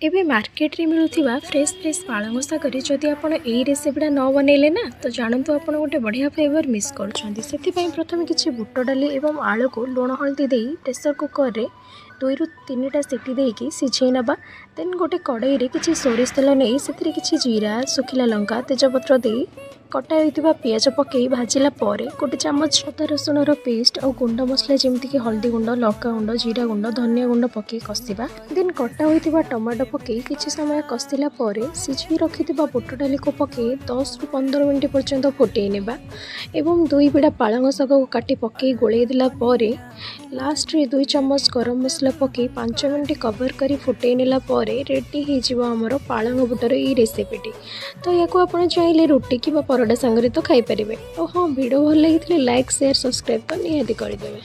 एबे मार्केट रे मिलुथिबा fresh fresh पालंग शागरे जदि आपण एई रेसिपीटा न बनैले ना तो जानतु आपण गोटे बढ़िया फ्लेवर मिस करूछंती। सेति प्रथम किछि बुट डाली एवं आलू को लुण हल्दी देई प्रेशर कुकर रे 2 ରୁ 3टा सीटी देकी सिझेई नबा। देन गोटे कड़ाई रे किछि सोरिष तेल नै सेतिरे किछि जीरा सुखिला लंका तेजपत्र देई कटा होइतिबा पियाज पकई भाजिला परे गोटे चमच अदा रसुण रो पेस्ट और गुंड मसला जेमति कि हल्दी गुंड लंका गुंड जीरा गुंड धनिया गुंड पकई कसिबा। देन कटा होइतिबा टमाटो पकई किछि समय कसिला परे सिझी रखितिबा बुट डाली को पकई 10 ରୁ 15 मिनिट पर्यंत फुटई नेबा एवं 2 बिडा पालंग शाग को काटी पकई गोळेई दिला परे लास्ट रे 2 चम्मच गरम मसला पकई 5 मिनिट कवर करी फुटई नेला परे रेडी हे जिवो हमरो पालंग बुटर ई रेसिपीटी। तो याको आपण चाहिले रोटी कि परोटा संगे तो खाई परिबे। और हाँ वीडियो भल लगी लाइक शेयर सब्सक्राइब तो निहाती करदेवे।